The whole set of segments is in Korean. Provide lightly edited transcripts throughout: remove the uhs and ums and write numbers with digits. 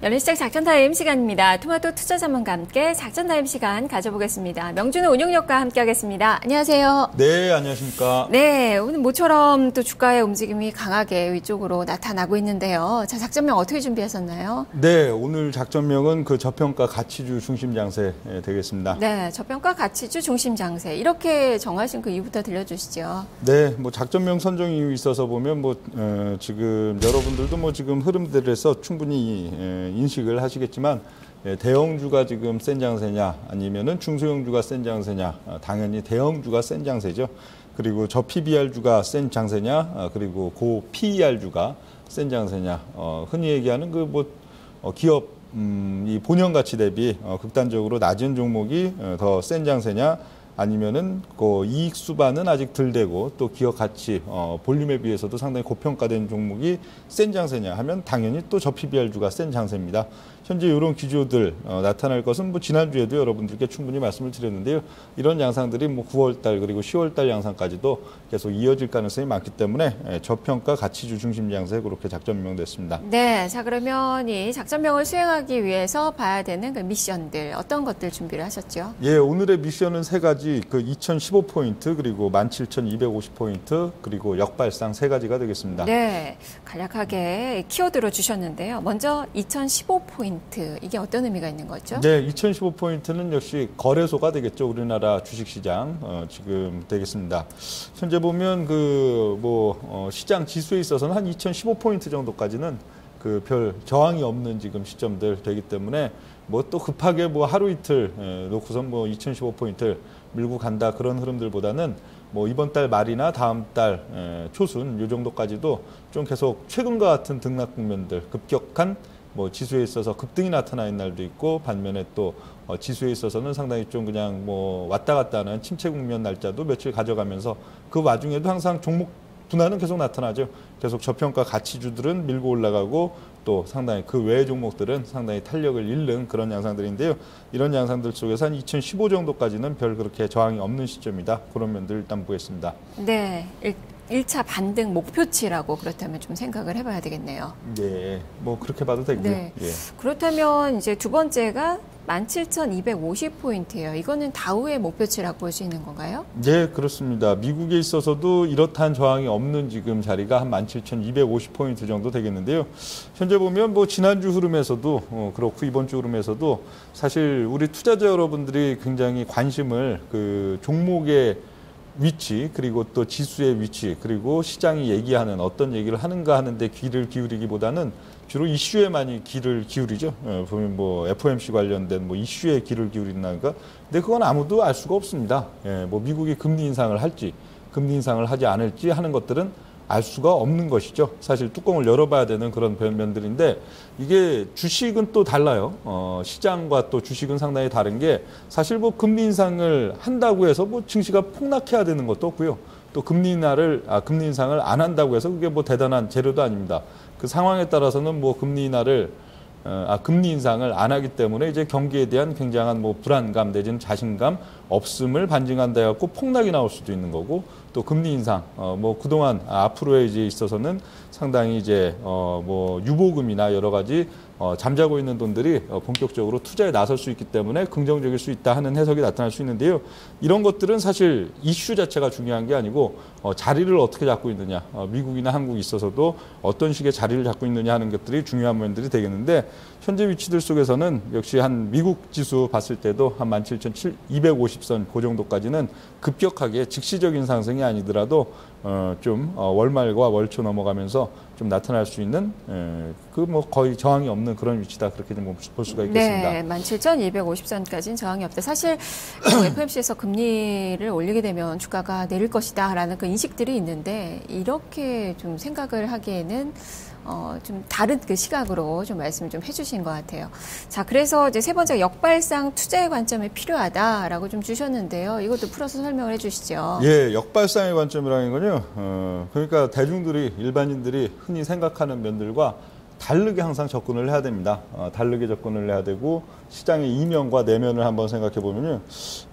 열린시장 작전타임 시간입니다. 토마토 투자 전문가 함께 작전타임 시간 가져보겠습니다. 명준호 운용력과 함께하겠습니다. 안녕하세요. 네, 안녕하십니까. 네, 오늘 모처럼 또 주가의 움직임이 강하게 위쪽으로 나타나고 있는데요. 자, 작전명 어떻게 준비하셨나요? 네, 오늘 작전명은 그 저평가 가치주 중심 장세 되겠습니다. 네, 저평가 가치주 중심 장세. 이렇게 정하신 그 이유부터 들려주시죠. 네, 뭐 작전명 선정 이유 있어서 보면 지금 여러분들도 지금 흐름들에서 충분히 인식을 하시겠지만 대형주가 지금 센 장세냐 아니면은 중소형주가 센 장세냐, 당연히 대형주가 센 장세죠. 그리고 저 PBR주가 센 장세냐, 그리고 고 PER주가 센 장세냐, 흔히 얘기하는 기업 이 본연 가치 대비 극단적으로 낮은 종목이 더 센 장세냐, 아니면은 그 이익 수반은 아직 덜 되고 또 기업 가치 볼륨에 비해서도 상당히 고평가된 종목이 센 장세냐 하면 당연히 또 저 PBR주가 센 장세입니다. 현재 이런 기조들 나타날 것은 지난주에도 여러분들께 충분히 말씀을 드렸는데요. 이런 양상들이 9월달 그리고 10월달 양상까지도 계속 이어질 가능성이 많기 때문에 저평가 가치주 중심 장세 그렇게 작전명됐습니다. 네, 자 그러면 이 작전명을 수행하기 위해서 봐야 되는 그 미션들 어떤 것들 준비를 하셨죠? 예, 오늘의 미션은 세 가지, 2015포인트 그리고 17,250포인트 그리고 역발상 세 가지가 되겠습니다. 네, 간략하게 키워드로 주셨는데요. 먼저 2015포인트. 이게 어떤 의미가 있는 거죠? 네, 2015포인트는 역시 거래소가 되겠죠. 우리나라 주식시장 지금 되겠습니다. 현재 보면 시장 지수에 있어서는 한 2015포인트 정도까지는 별 저항이 없는 지금 시점들 되기 때문에 또 급하게 하루 이틀 놓고선 2015포인트 밀고 간다 그런 흐름들보다는 이번 달 말이나 다음 달 초순 이 정도까지도 좀 계속 최근과 같은 등락 국면들 급격한 지수에 있어서 급등이 나타나는 날도 있고 반면에 또 지수에 있어서는 상당히 좀 그냥 왔다 갔다 하는 침체 국면 날짜도 며칠 가져가면서 그 와중에도 항상 종목 분할은 계속 나타나죠. 계속 저평가 가치주들은 밀고 올라가고 또 상당히 그 외의 종목들은 상당히 탄력을 잃는 그런 양상들인데요. 이런 양상들 속에서 한 2015 정도까지는 별 그렇게 저항이 없는 시점이다. 그런 면들 일단 보겠습니다. 네. 1차 반등 목표치라고 그렇다면 좀 생각을 해봐야 되겠네요. 네, 그렇게 봐도 되고요. 네. 예. 그렇다면 이제 두 번째가 17,250포인트예요. 이거는 다우의 목표치라고 볼 수 있는 건가요? 네, 그렇습니다. 미국에 있어서도 이렇다한 저항이 없는 지금 자리가 한 17,250포인트 정도 되겠는데요. 현재 보면 지난주 흐름에서도 그렇고 이번 주 흐름에서도 사실 우리 투자자 여러분들이 굉장히 관심을 그 종목의 위치 그리고 또 지수의 위치 그리고 시장이 얘기하는 어떤 얘기를 하는가 하는데 귀를 기울이기보다는 주로 이슈에 많이 귀를 기울이죠. 보면 FOMC 관련된 이슈에 귀를 기울인다니까. 근데 그건 아무도 알 수가 없습니다. 미국이 금리 인상을 할지 금리 인상을 하지 않을지 하는 것들은 알 수가 없는 것이죠. 사실 뚜껑을 열어봐야 되는 그런 면들인데 이게 주식은 또 달라요. 시장과 또 주식은 상당히 다른 게 사실 금리 인상을 한다고 해서 증시가 폭락해야 되는 것도 없고요. 또 금리 인상을 안 한다고 해서 그게 대단한 재료도 아닙니다. 그 상황에 따라서는 금리 인상을 안 하기 때문에 이제 경기에 대한 굉장한 불안감 내지는 자신감 없음을 반증한다 해갖고 폭락이 나올 수도 있는 거고 또 금리 인상 그동안 앞으로에 이제 있어서는 상당히 이제 유보금이나 여러 가지 잠자고 있는 돈들이 본격적으로 투자에 나설 수 있기 때문에 긍정적일 수 있다 하는 해석이 나타날 수 있는데요. 이런 것들은 사실 이슈 자체가 중요한 게 아니고 자리를 어떻게 잡고 있느냐, 미국이나 한국에 있어서도 어떤 식의 자리를 잡고 있느냐 하는 것들이 중요한 면들이 되겠는데 현재 위치들 속에서는 역시 한 미국 지수 봤을 때도 한 17,250선 그 정도까지는 급격하게 즉시적인 상승이 아니더라도 좀 월말과 월초 넘어가면서 좀 나타날 수 있는 거의 저항이 없는 그런 위치다 그렇게 좀 볼 수가 있겠습니다. 네, 17,250선까지는 저항이 없다. 사실 FOMC에서 금리를 올리게 되면 주가가 내릴 것이다라는 그 인식들이 있는데 이렇게 좀 생각을 하기에는 좀 다른 그 시각으로 좀 말씀을 좀 해주신 것 같아요. 자, 그래서 이제 세 번째 역발상 투자의 관점이 필요하다라고 좀 주셨는데요. 이것도 풀어서 설명을 해주시죠. 예, 역발상의 관점이라는 건요. 그러니까 대중들이 일반인들이 흔히 생각하는 면들과 다르게 항상 접근을 해야 됩니다. 다르게 접근을 해야 되고 시장의 이면과 내면을 한번 생각해 보면요.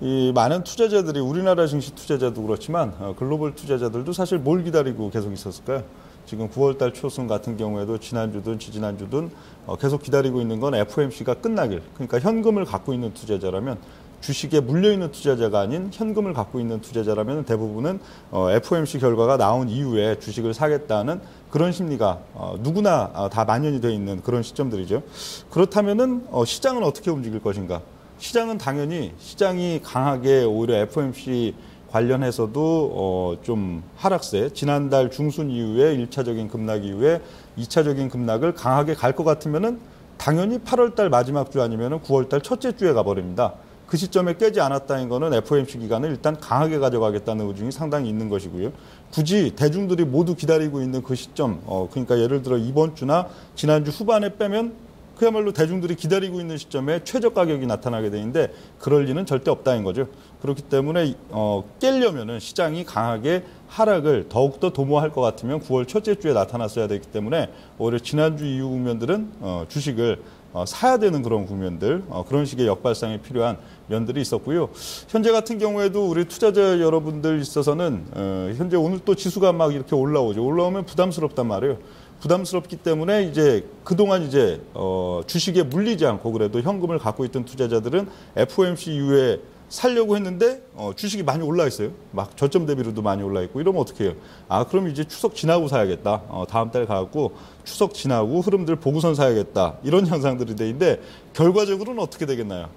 이 많은 투자자들이 우리나라 증시 투자자도 그렇지만 글로벌 투자자들도 사실 뭘 기다리고 계속 있었을까요? 지금 9월달 초순 같은 경우에도 지난주든 지지난주든 계속 기다리고 있는 건 FOMC가 끝나길. 그러니까 현금을 갖고 있는 투자자라면 주식에 물려있는 투자자가 아닌 현금을 갖고 있는 투자자라면 대부분은 FOMC 결과가 나온 이후에 주식을 사겠다는 그런 심리가 누구나 다 만연이 되어 있는 그런 시점들이죠. 그렇다면은 시장은 어떻게 움직일 것인가? 시장은 당연히 시장이 강하게 오히려 FOMC 관련해서도 좀 하락세, 지난달 중순 이후에 1차적인 급락 이후에 2차적인 급락을 강하게 갈 것 같으면은 당연히 8월달 마지막 주 아니면은 9월달 첫째 주에 가버립니다. 그 시점에 깨지 않았다는 거는 FOMC 기간을 일단 강하게 가져가겠다는 의중이 상당히 있는 것이고요. 굳이 대중들이 모두 기다리고 있는 그 시점, 그러니까 예를 들어 이번 주나 지난주 후반에 빼면 그야말로 대중들이 기다리고 있는 시점에 최저 가격이 나타나게 되는데 그럴 리는 절대 없다는 거죠. 그렇기 때문에 깨려면은 시장이 강하게 하락을 더욱더 도모할 것 같으면 9월 첫째 주에 나타났어야 되기 때문에 오히려 지난주 이후 국면들은 주식을 사야 되는 그런 국면들, 그런 식의 역발상이 필요한 면들이 있었고요. 현재 같은 경우에도 우리 투자자 여러분들 있어서는 현재 오늘 또 지수가 막 이렇게 올라오죠. 올라오면 부담스럽단 말이에요. 부담스럽기 때문에 이제 그동안 이제 주식에 물리지 않고 그래도 현금을 갖고 있던 투자자들은 FOMC 이후에 살려고 했는데 주식이 많이 올라 있어요. 막 저점 대비로도 많이 올라 있고 이러면 어떻게 해요? 그럼 이제 추석 지나고 사야겠다. 다음 달 가고 추석 지나고 흐름들 보고선 사야겠다. 이런 현상들이 되는데 결과적으로는 어떻게 되겠나요?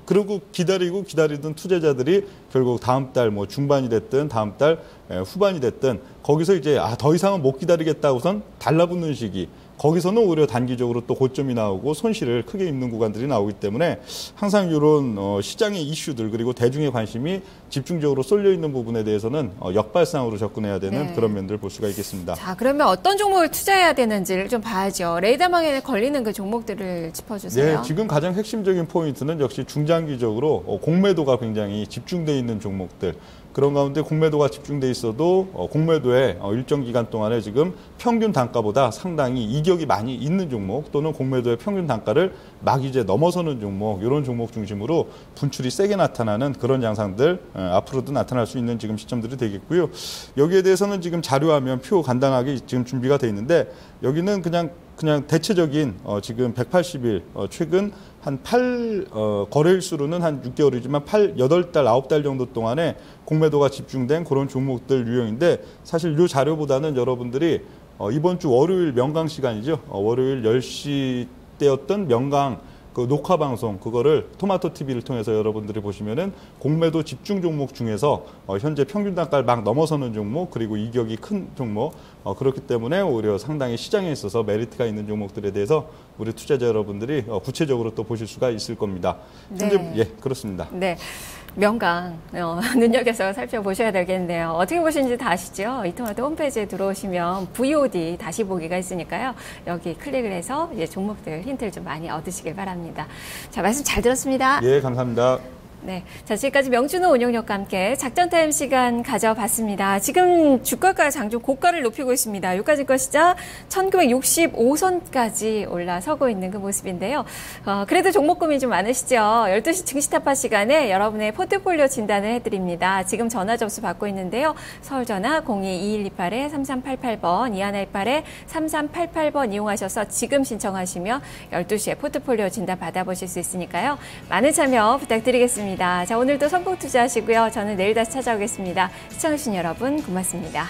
그리고 기다리던 투자자들이 결국 다음 달 뭐 중반이 됐든 다음 달 후반이 됐든 거기서 이제 더 이상은 못 기다리겠다고선 달라붙는 시기. 거기서는 오히려 단기적으로 또 고점이 나오고 손실을 크게 입는 구간들이 나오기 때문에 항상 이런 시장의 이슈들 그리고 대중의 관심이 집중적으로 쏠려 있는 부분에 대해서는 역발상으로 접근해야 되는 그런 면들을 볼 수가 있겠습니다. 자, 그러면 어떤 종목을 투자해야 되는지를 좀 봐야죠. 레이더망에 걸리는 그 종목들을 짚어주세요. 네, 지금 가장 핵심적인 포인트는 역시 중장기적으로 공매도가 굉장히 집중돼 있는 종목들. 그런 가운데 공매도가 집중돼 있어도 공매도의 일정 기간 동안에 지금 평균 단가보다 상당히 이격이 많이 있는 종목 또는 공매도의 평균 단가를 막 이제 넘어서는 종목 이런 종목 중심으로 분출이 세게 나타나는 그런 양상들 앞으로도 나타날 수 있는 지금 시점들이 되겠고요. 여기에 대해서는 지금 자료화면 표 간단하게 지금 준비가 돼 있는데 여기는 그냥 대체적인 지금 180일 최근 한 거래일수로는 한 6개월이지만 8달, 9달 정도 동안에 공매도가 집중된 그런 종목들 유형인데 사실 이 자료보다는 여러분들이 이번 주 월요일 명강 시간이죠. 월요일 10시 때였던 명강 그 녹화 방송 그거를 토마토 TV를 통해서 여러분들이 보시면은 공매도 집중 종목 중에서 현재 평균 단가를 막 넘어서는 종목 그리고 이격이 큰 종목 그렇기 때문에 오히려 상당히 시장에 있어서 메리트가 있는 종목들에 대해서 우리 투자자 여러분들이 구체적으로 또 보실 수가 있을 겁니다. 현재 예, 그렇습니다. 네. 명강 눈여겨서 살펴보셔야 되겠네요. 어떻게 보시는지 다 아시죠? 이토마토 홈페이지에 들어오시면 VOD 다시 보기가 있으니까요. 여기 클릭을 해서 이제 종목들 힌트를 좀 많이 얻으시길 바랍니다. 자, 말씀 잘 들었습니다. 예, 감사합니다. 네, 자 지금까지 명준호 운용력과 함께 작전타임 시간 가져봤습니다. 지금 주가가 장중 고가를 높이고 있습니다. 유가증권 시장 1965선까지 올라서고 있는 그 모습인데요. 그래도 종목 고민 좀 많으시죠? 12시 증시타파 시간에 여러분의 포트폴리오 진단을 해드립니다. 지금 전화 접수 받고 있는데요. 서울전화 02-2128-3388번, 2128-3388번 이용하셔서 지금 신청하시면 12시에 포트폴리오 진단 받아보실 수 있으니까요. 많은 참여 부탁드리겠습니다. 자, 오늘도 선봉 투자하시고요. 저는 내일 다시 찾아오겠습니다. 시청해주신 여러분 고맙습니다.